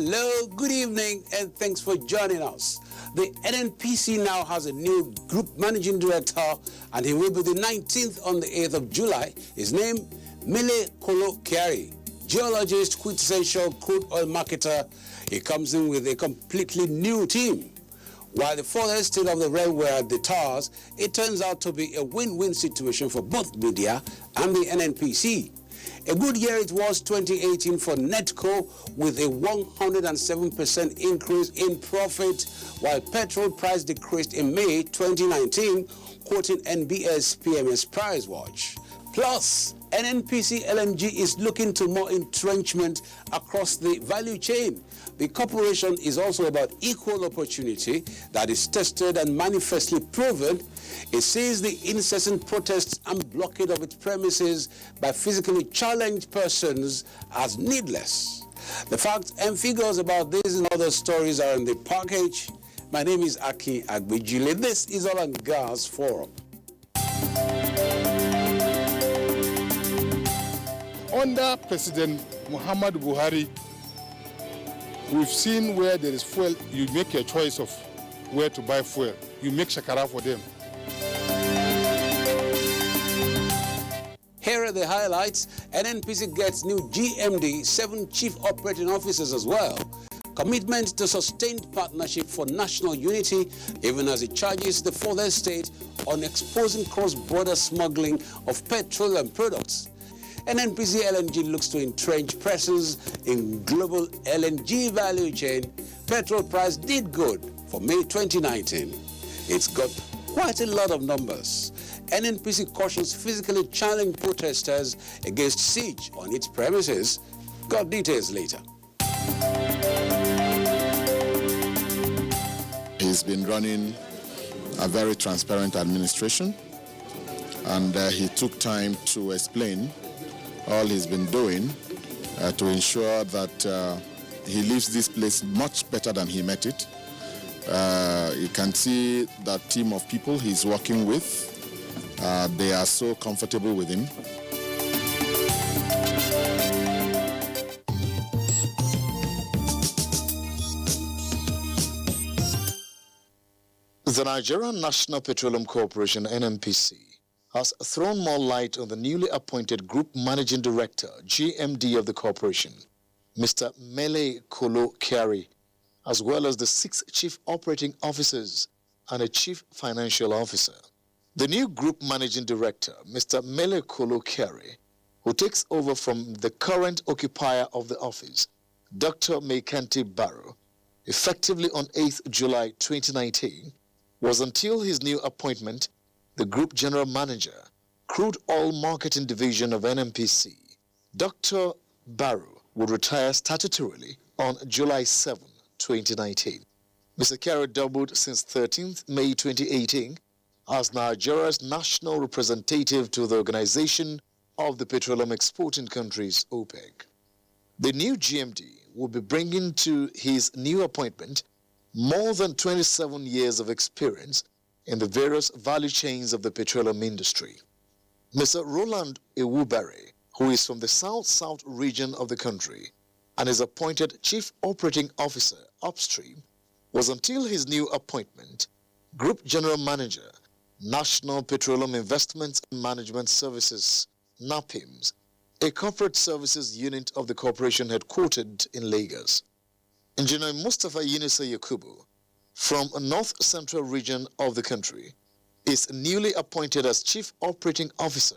Hello, good evening, and thanks for joining us. The NNPC now has a new group managing director, and he will be the 19th on the 8th of July. His name, Mele Kolo Kiari, geologist, quintessential crude oil marketer. He comes in with a completely new team. While the further state of the railway at the towers, it turns out to be a win-win situation for both media and the NNPC. A good year it was 2018 for Netco, with a 107% increase in profit, while petrol price decreased in May 2019, quoting NBS PMS Price Watch. Plus, NNPC LNG is looking to more entrenchment across the value chain. The corporation is also about equal opportunity that is tested and manifestly proven. It sees the incessant protests and blockade of its premises by physically challenged persons as needless. The facts and figures about this and other stories are in the package. My name is Aki Agbejile. This is Oil and Gas Forum. Under President Muhammad Buhari, we've seen where there is fuel, you make a choice of where to buy fuel. You make shakara for them. Here are the highlights. NNPC gets new GMD, 7 chief operating officers as well. Commitment to sustained partnership for national unity, even as it charges the further state on exposing cross-border smuggling of petroleum products. NNPC LNG looks to entrench presence in global LNG value chain. Petrol price did good for May 2019. It's got quite a lot of numbers. NNPC cautions physically challenged protesters against siege on its premises. Got details later. He's been running a very transparent administration, and he took time to explain all he's been doing to ensure that he leaves this place much better than he met it. You can see that team of people he's working with. They are so comfortable with him. The Nigerian National Petroleum Corporation, NNPC, has thrown more light on the newly appointed Group Managing Director, GMD of the corporation, Mr. Mele Kolo Kiari, as well as the 6 Chief Operating Officers and a Chief Financial Officer. The new Group Managing Director, Mr. Mele Kolo Kiari, who takes over from the current occupier of the office, Dr. Meikanti Barrow, effectively on 8th July 2019, was until his new appointment the Group General Manager, Crude Oil Marketing Division of NNPC. Dr. Barrow would retire statutorily on July 7, 2019. Mr. Kiari doubled since 13th May 2018 as Nigeria's national representative to the Organization of the Petroleum Exporting Countries, OPEC. The new GMD will be bringing to his new appointment more than 27 years of experience in the various value chains of the petroleum industry. Mr. Roland Ewubere, who is from the South-South region of the country and is appointed Chief Operating Officer upstream, was until his new appointment Group General Manager, National Petroleum Investments and Management Services, NAPIMS, a corporate services unit of the corporation headquartered in Lagos. Engineer Mustafa Yunusa Yakubu, from a north-central region of the country, is newly appointed as Chief Operating Officer,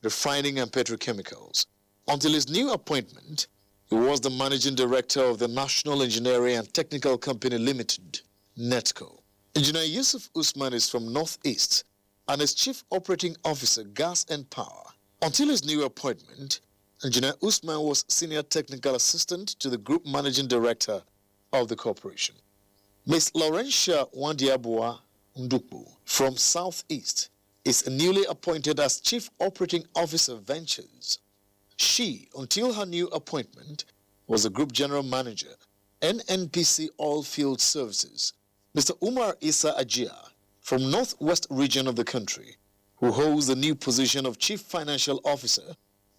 Refining and Petrochemicals. Until his new appointment, he was the Managing Director of the National Engineering and Technical Company Limited, NETCO. Engineer Yusuf Usman is from Northeast and is Chief Operating Officer, Gas and Power. Until his new appointment, Engineer Usman was Senior Technical Assistant to the Group Managing Director of the corporation. Ms. Laurentia Wandiabua Ndukbu from Southeast is newly appointed as Chief Operating Officer Ventures. She, until her new appointment, was the Group General Manager, NNPC Oil Field Services. Mr. Umar Issa Ajia, from Northwest region of the country, who holds the new position of Chief Financial Officer,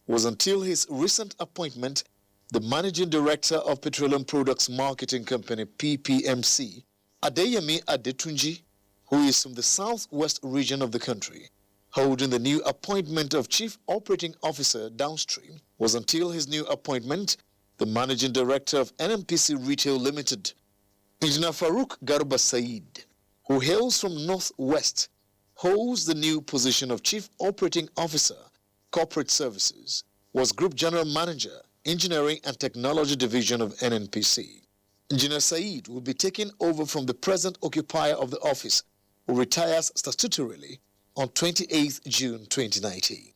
was until his recent appointment the Managing Director of Petroleum Products Marketing Company, PPMC, Adeyemi Adetunji, who is from the southwest region of the country, holding the new appointment of Chief Operating Officer downstream, was until his new appointment the Managing Director of NNPC Retail Limited. Engineer Farouk Garba Said, who hails from Northwest, holds the new position of Chief Operating Officer, Corporate Services, was Group General Manager, Engineering and Technology Division of NNPC. Engineer Said will be taking over from the present occupier of the office, who retires statutorily on 28 June 2019.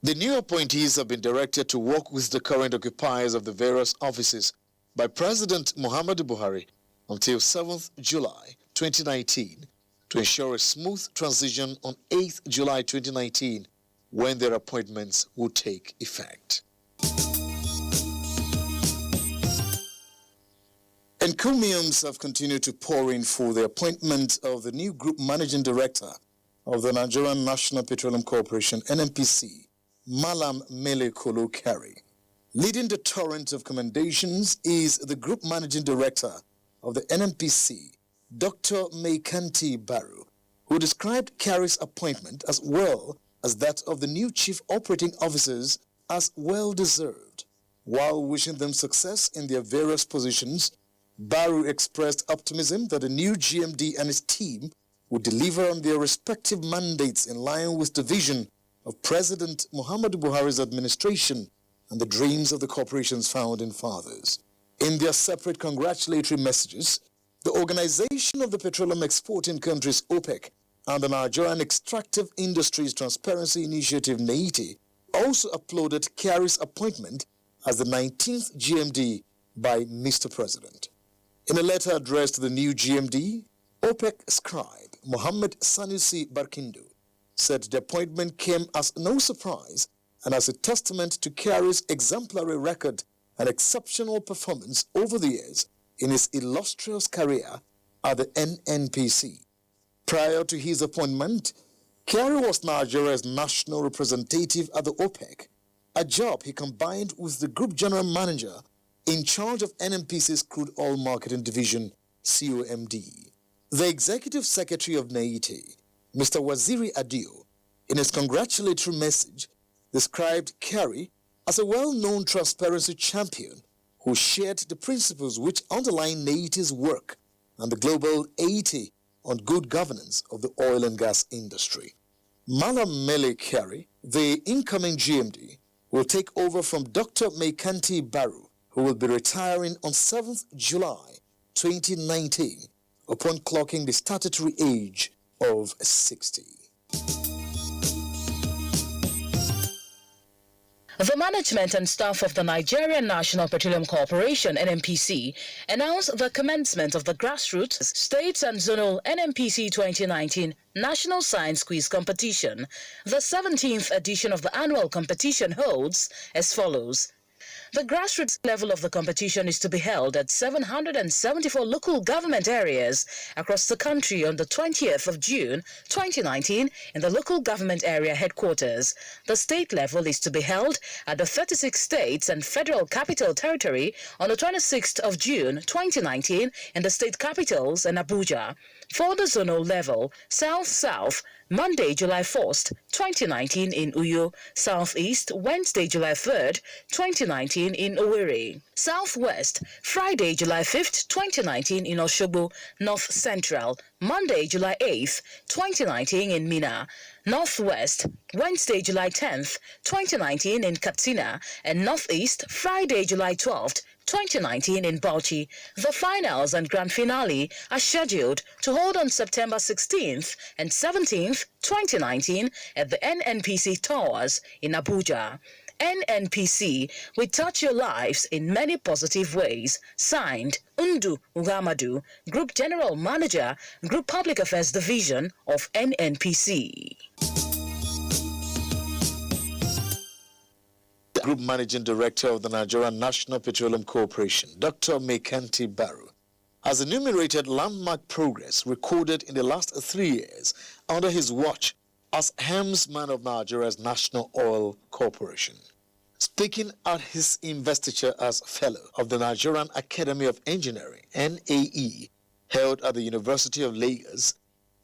The new appointees have been directed to work with the current occupiers of the various offices by President Muhammadu Buhari until 7th July 2019 to ensure a smooth transition on 8th July 2019 when their appointments will take effect. Encomiums have continued to pour in for the appointment of the new Group Managing Director of the Nigerian National Petroleum Corporation, NNPC, Malam Mele Kolo Kyari. Leading the torrent of commendations is the Group Managing Director of the NNPC, Dr. Maikanti Baru, who described Kyari's appointment as well as that of the new Chief Operating Officers as well-deserved. While wishing them success in their various positions, Baru expressed optimism that the new GMD and his team would deliver on their respective mandates in line with the vision of President Muhammadu Buhari's administration and the dreams of the corporation's founding fathers. In their separate congratulatory messages, the Organization of the Petroleum Exporting Countries, OPEC, and the Nigerian Extractive Industries Transparency Initiative, NEITI, also applauded Kyari's appointment as the 19th GMD by Mr. President. In a letter addressed to the new GMD, OPEC scribe Mohammed Sanusi Barkindo said the appointment came as no surprise and as a testament to Kyari's exemplary record and exceptional performance over the years in his illustrious career at the NNPC. Prior to his appointment, Kyari was Nigeria's national representative at the OPEC, a job he combined with the Group General Manager in charge of NNPC's Crude Oil Marketing Division, COMD. The Executive Secretary of NEITI, Mr. Waziri Adio, in his congratulatory message, described Kyari as a well-known transparency champion who shared the principles which underline NEITI's work and the Global 80 on good governance of the oil and gas industry. Malam Mele Kyari, the incoming GMD, will take over from Dr. Maikanti Baru, who will be retiring on 7th July 2019 upon clocking the statutory age of 60. The management and staff of the Nigerian National Petroleum Corporation, NNPC, announced the commencement of the grassroots, states and zonal NNPC 2019 National Science Quiz Competition. The 17th edition of the annual competition holds as follows. The grassroots level of the competition is to be held at 774 local government areas across the country on the 20th of June 2019 in the local government area headquarters. The state level is to be held at the 36 states and federal capital territory on the 26th of June 2019 in the state capitals and Abuja. For the zonal level, South-South, Monday, July 1st, 2019 in Uyo, Southeast, Wednesday, July 3rd, 2019 in Owerri, Southwest, Friday, July 5th, 2019 in Osogbo, North Central, Monday, July 8th, 2019 in Minna, Northwest, Wednesday, July 10th, 2019 in Katsina, and Northeast, Friday, July 12th, 2019 in Bauchi. The finals and grand finale are scheduled to hold on September 16th and 17th, 2019 at the NNPC Towers in Abuja. NNPC, we touch your lives in many positive ways. Signed, Undu Ugamadu, Group General Manager, Group Public Affairs Division of NNPC. Group Managing Director of the Nigerian National Petroleum Corporation, Dr. Maikanti Baru, has enumerated landmark progress recorded in the last 3 years under his watch as helmsman of Nigeria's National Oil Corporation. Speaking at his investiture as Fellow of the Nigerian Academy of Engineering, NAE, held at the University of Lagos,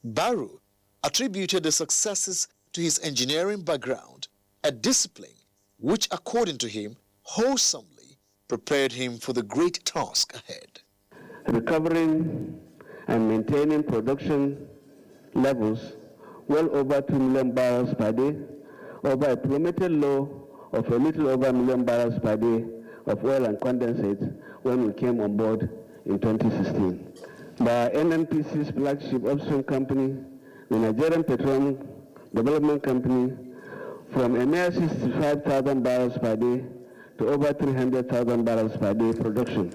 Barrow attributed the successes to his engineering background, a discipline which, according to him, wholesomely prepared him for the great task ahead. Recovering and maintaining production levels well over 2 million barrels per day, over a plummeted low of a little over 1 million barrels per day of oil and condensate when we came on board in 2016. By NNPC's flagship upstream company, the Nigerian Petroleum Development Company, from a mere 65,000 barrels per day to over 300,000 barrels per day production.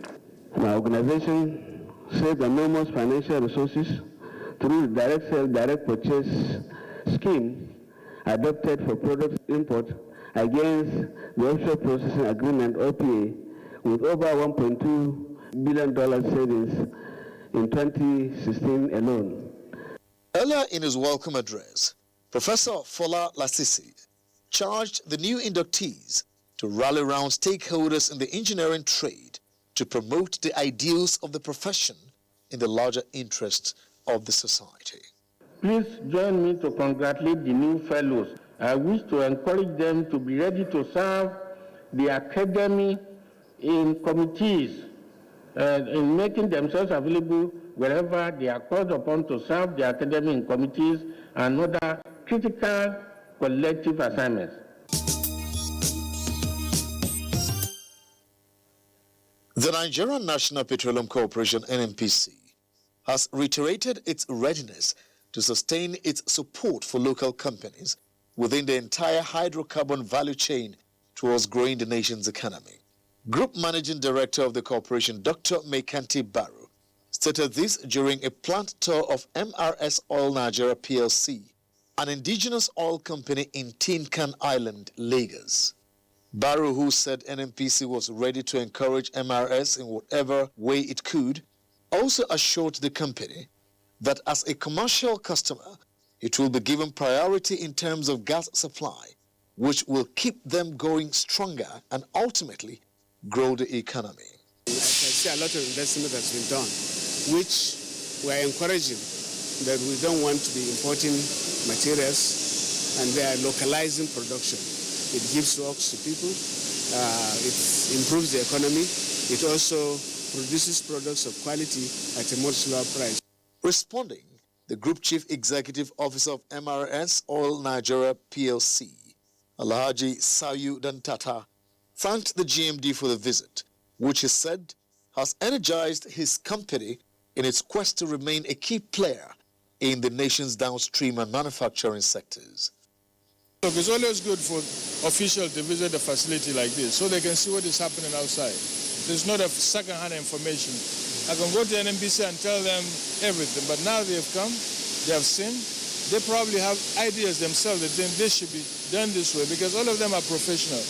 My organization saved enormous financial resources through the direct sale, direct purchase scheme adopted for product import against the Offshore Processing Agreement, OPA, with over $1.2 billion savings in 2016 alone. Earlier in his welcome address, Professor Fola Lasisi charged the new inductees to rally around stakeholders in the engineering trade to promote the ideals of the profession in the larger interests of the society. Please join me to congratulate the new fellows. I wish to encourage them to be ready to serve the academy in committees, in making themselves available wherever they are called upon to serve the academy in committees and other critical collective assignments. The Nigerian National Petroleum Corporation, NNPC, has reiterated its readiness to sustain its support for local companies within the entire hydrocarbon value chain towards growing the nation's economy. Group Managing Director of the corporation, Dr. Mekanti Barrow, stated this during a plant tour of MRS Oil Nigeria PLC, an indigenous oil company in Tinkan Island, Lagos. Barrow, who said NNPC was ready to encourage MRS in whatever way it could, also assured the company that as a commercial customer, it will be given priority in terms of gas supply, which will keep them going stronger and ultimately grow the economy. I can see a lot of investment has been done, which we are encouraging, that we don't want to be importing materials, and they are localizing production. It gives works to people, it improves the economy, it also produces products of quality at a much lower price. Responding, the Group Chief Executive Officer of MRS Oil Nigeria PLC, Alhaji Sayu Dantata, thanked the GMD for the visit, which he said has energized his company in its quest to remain a key player in the nation's downstream and manufacturing sectors. Look, it's always good for officials to visit a facility like this so they can see what is happening outside. There's not a second-hand information. I can go to NNPC and tell them everything, but now they've come, they have seen, they probably have ideas themselves that think this should be done this way because all of them are professional.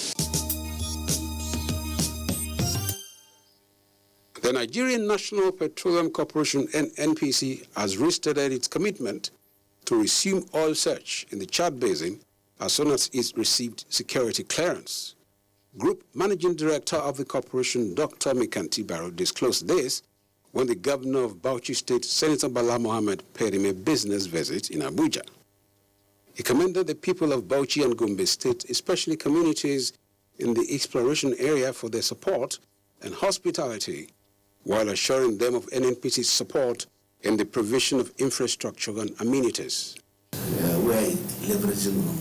The Nigerian National Petroleum Corporation, NNPC, has restated its commitment to resume oil search in the Chad Basin as soon as it received security clearance. Group Managing Director of the corporation, Dr. Mekanti Barrow, disclosed this when the governor of Bauchi State, Senator Bala Mohammed, paid him a business visit in Abuja. He commended the people of Bauchi and Gombe State, especially communities in the exploration area, for their support and hospitality, while assuring them of NNPC's support in the provision of infrastructure and amenities. We are leveraging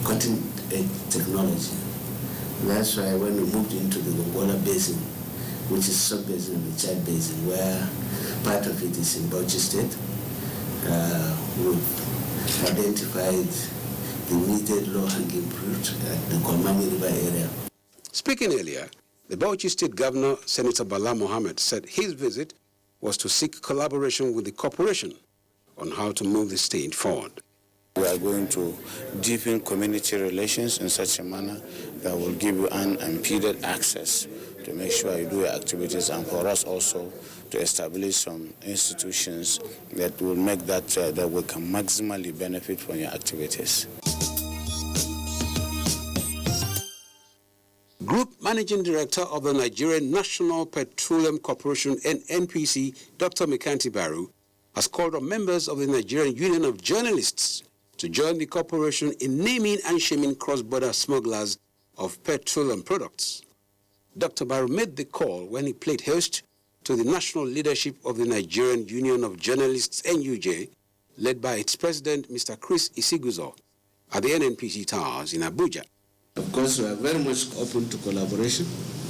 cutting-edge technology. That's why when we moved into the Gongola Basin, which is sub-basin of the Chad Basin, where part of it is in Bauchi State, we've identified the needed low-hanging fruit at the Kolmani River area. Speaking earlier, the Bauchi State Governor, Senator Bala Mohammed, said his visit was to seek collaboration with the corporation on how to move the state forward. We are going to deepen community relations in such a manner that will give you unimpeded access to make sure you do your activities, and for us also to establish some institutions that will make that we can maximally benefit from your activities. Managing Director of the Nigerian National Petroleum Corporation NNPC, Dr. Mekanti Baru, has called on members of the Nigerian Union of Journalists to join the corporation in naming and shaming cross-border smugglers of petroleum products. Dr. Baru made the call when he played host to the national leadership of the Nigerian Union of Journalists, NUJ, led by its president, Mr. Chris Isiguzo, at the NNPC Towers in Abuja. Of course, we are very much open to collaboration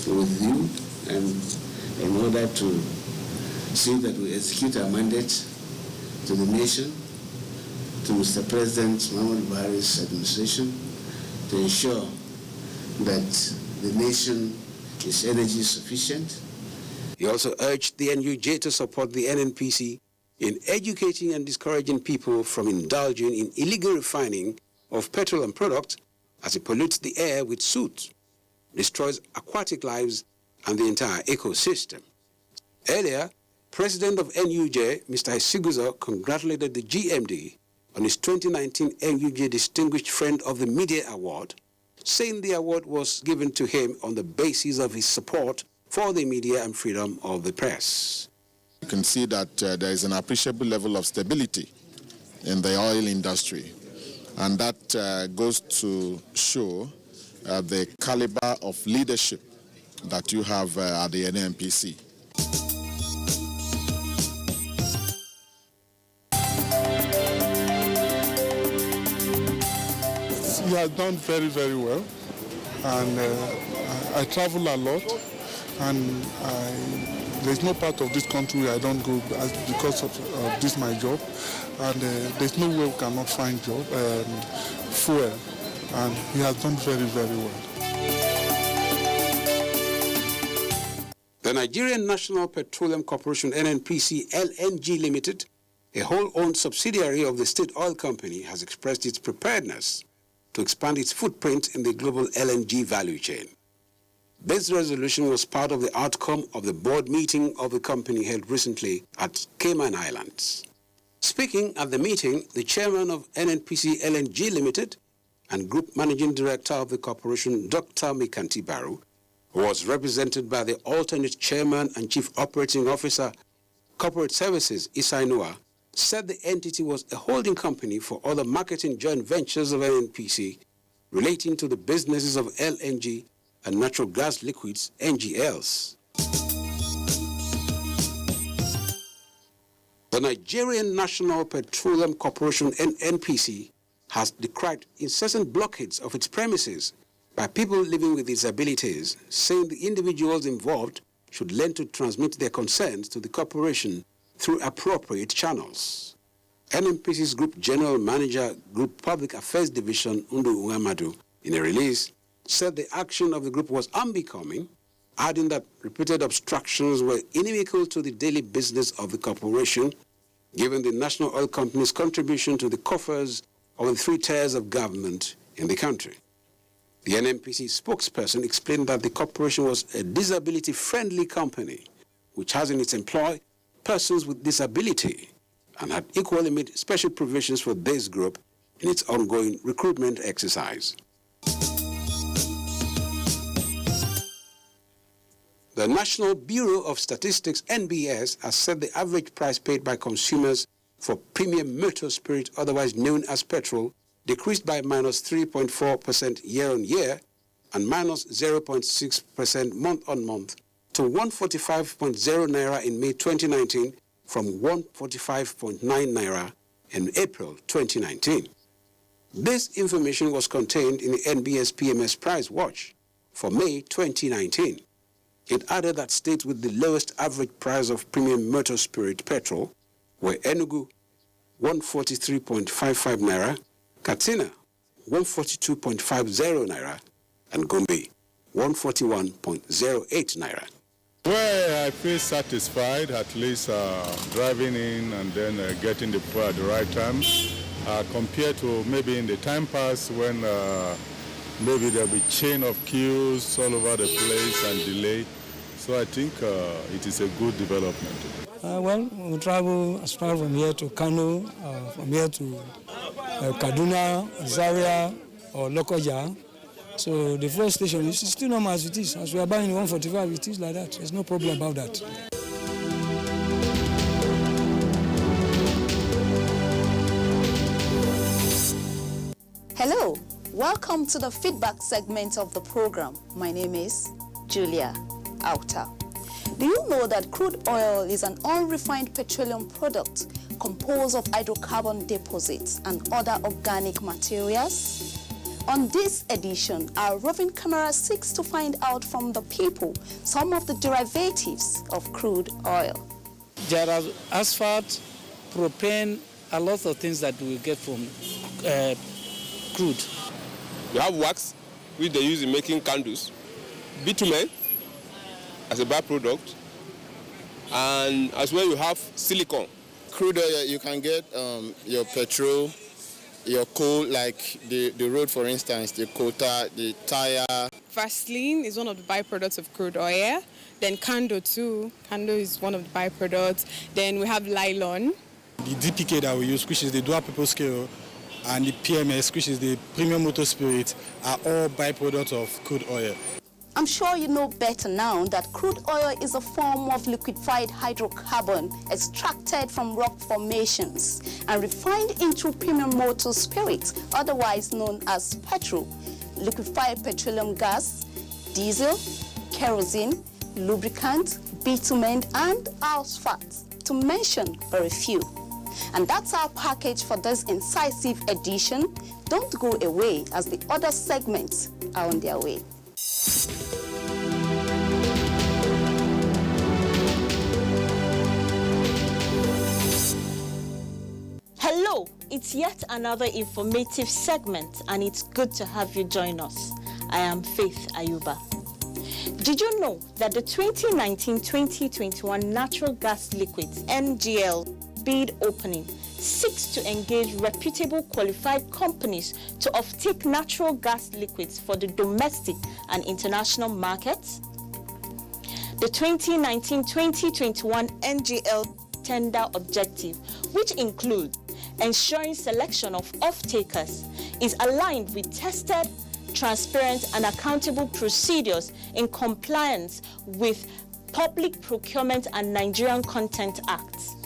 with you and in order to see that we execute our mandate to the nation, to Mr. President Muhammad Buhari's administration, to ensure that the nation is energy sufficient. He also urged the NUJ to support the NNPC in educating and discouraging people from indulging in illegal refining of petroleum products as it pollutes the air with soot, destroys aquatic lives and the entire ecosystem. Earlier, President of NUJ, Mr. Isiguzo, congratulated the GMD on his 2019 NUJ Distinguished Friend of the Media Award, saying the award was given to him on the basis of his support for the media and freedom of the press. You can see that there is an appreciable level of stability in the oil industry, and that goes to show the caliber of leadership that you have at the NNPC. He has done very, very well, and I travel a lot, and there's no part of this country I don't go because of this my job, and there's no way we cannot find fuel, and he has done very, very well. The Nigerian National Petroleum Corporation NNPC LNG Limited, a wholly-owned subsidiary of the state oil company, has expressed its preparedness to expand its footprint in the global LNG value chain. This resolution was part of the outcome of the board meeting of the company held recently at Cayman Islands. Speaking at the meeting, the chairman of NNPC LNG Limited and group managing director of the corporation, Dr. Mekanti Baru, who was represented by the alternate chairman and chief operating officer, Corporate Services, Isai Noah, said the entity was a holding company for other marketing joint ventures of NNPC relating to the businesses of LNG and natural gas liquids, NGLs. The Nigerian National Petroleum Corporation, NNPC, has decried incessant blockades of its premises by people living with disabilities, saying the individuals involved should learn to transmit their concerns to the corporation through appropriate channels. NNPC's Group General Manager, Group Public Affairs Division, Undu Uamadu, in a release, said the action of the group was unbecoming, adding that repeated obstructions were inimical to the daily business of the corporation, given the national oil company's contribution to the coffers of the three tiers of government in the country. The NNPC spokesperson explained that the corporation was a disability-friendly company, which has in its employ persons with disability, and had equally made special provisions for this group in its ongoing recruitment exercise. The National Bureau of Statistics, NBS, has said the average price paid by consumers for premium motor spirit, otherwise known as petrol, decreased by -3.4% year-on-year and -0.6% month-on-month to 145.0 naira in May 2019 from 145.9 naira in April 2019. This information was contained in the NBS PMS Price Watch for May 2019. It added that states with the lowest average price of premium motor spirit petrol were Enugu, 143.55 naira, Katsina, 142.50 naira, and Gombe, 141.08 naira. Well, I feel satisfied, at least driving in and then getting the fuel at the right time, compared to maybe in the time past when maybe there'll be chain of queues all over the place and delay. So I think it is a good development. Well, we travel as far from here to Kano, from here to Kaduna, Zaria, or Lokoja. So the fuel station is still normal as it is. As we are buying 145, it is like that. There's no problem about that. Hello, welcome to the feedback segment of the program. My name is Julia Auta. Do you know that crude oil is an unrefined petroleum product composed of hydrocarbon deposits and other organic materials? On this edition, our roving camera seeks to find out from the people some of the derivatives of crude oil. There are asphalt, propane, a lot of things that we get from crude. We have wax, which they use in making candles, bitumen as a byproduct, and as well you have silicon. Crude oil, you can get your petrol, your coal, like the road, for instance, the quota, the tire. Vaseline is one of the byproducts of crude oil. Then candle too. Candle is one of the byproducts. Then we have nylon. The DPK that we use, which is the dual purpose scale, and the PMS, which is the premium motor spirit, are all byproducts of crude oil. I'm sure you know better now that crude oil is a form of liquefied hydrocarbon extracted from rock formations and refined into premium motor spirit, otherwise known as petrol, liquefied petroleum gas, diesel, kerosene, lubricant, bitumen, and asphalt, to mention but a few. And that's our package for this incisive edition. Don't go away, as the other segments are on their way. Hello, it's yet another informative segment, and it's good to have you join us. I am Faith Ayuba. Did you know that the 2019-2021 Natural Gas Liquids (NGL) bid opening seeks to engage reputable qualified companies to offtake natural gas liquids for the domestic and international markets? The 2019-2021 NGL tender objective, which includes ensuring selection of off-takers, is aligned with tested, transparent, and accountable procedures in compliance with Public Procurement and Nigerian Content Acts.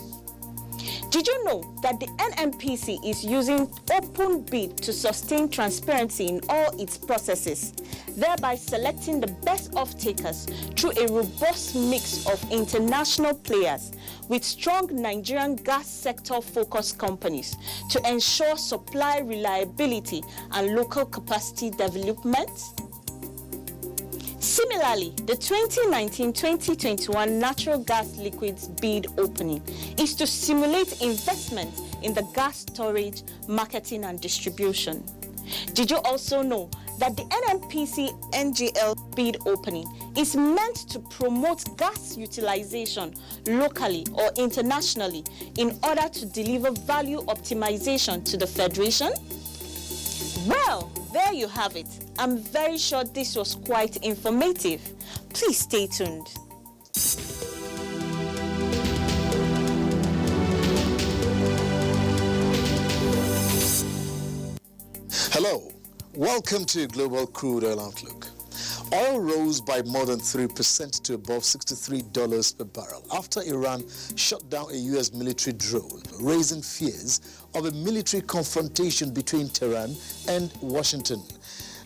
Did you know that the NNPC is using open bid to sustain transparency in all its processes, thereby selecting the best off-takers through a robust mix of international players with strong Nigerian gas sector-focused companies to ensure supply reliability and local capacity development? Similarly, the 2019-2021 Natural Gas Liquids bid opening is to stimulate investment in the gas storage, marketing, and distribution. Did you also know that the NNPC NGL bid opening is meant to promote gas utilization locally or internationally in order to deliver value optimization to the Federation? Well, there you have it. I'm very sure this was quite informative. Please stay tuned. Hello, welcome to Global Crude Oil Outlook. Oil rose by more than 3% to above $63 per barrel after Iran shot down a U.S. military drone, raising fears of a military confrontation between Tehran and Washington.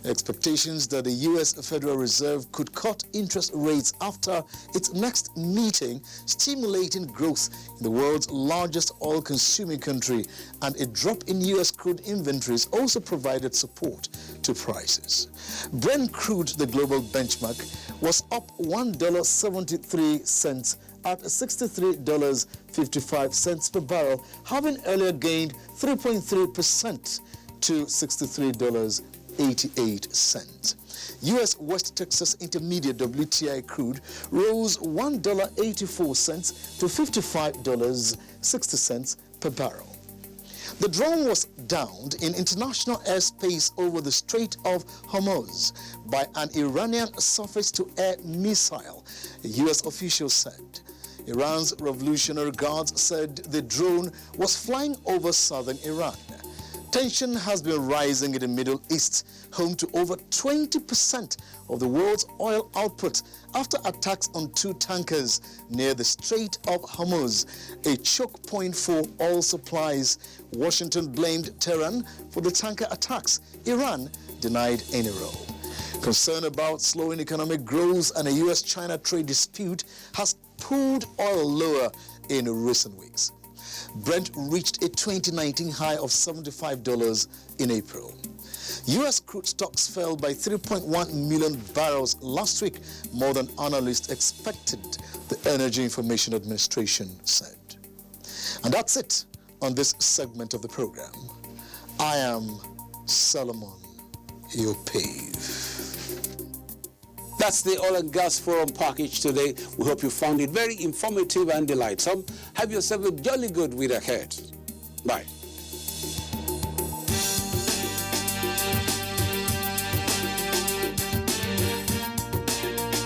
Expectations that the U.S. Federal Reserve could cut interest rates after its next meeting, stimulating growth in the world's largest oil-consuming country, and a drop in U.S. crude inventories also provided support to prices. Brent crude, the global benchmark, was up $1.73 at $63.55 per barrel, having earlier gained 3.3% to $63.88. U.S. West Texas Intermediate WTI crude rose $1.84 to $55.60 per barrel. The drone was downed in international airspace over the Strait of Hormuz by an Iranian surface-to-air missile, a U.S. official said. Iran's Revolutionary Guards said the drone was flying over southern Iran. Tension has been rising in the Middle East, home to over 20% of the world's oil output, after attacks on 2 tankers near the Strait of Hormuz, a choke point for oil supplies. Washington blamed Tehran for the tanker attacks. Iran denied any role. Concern about slowing economic growth and a U.S.-China trade dispute has pulled oil lower in recent weeks. Brent reached a 2019 high of $75 in April. U.S. crude stocks fell by 3.1 million barrels last week, more than analysts expected, the Energy Information Administration said. And that's it on this segment of the program. I am Solomon Yopave. That's the Oil and Gas Forum package today. We hope you found it very informative and delightsome. Have yourself a jolly good week ahead. Bye.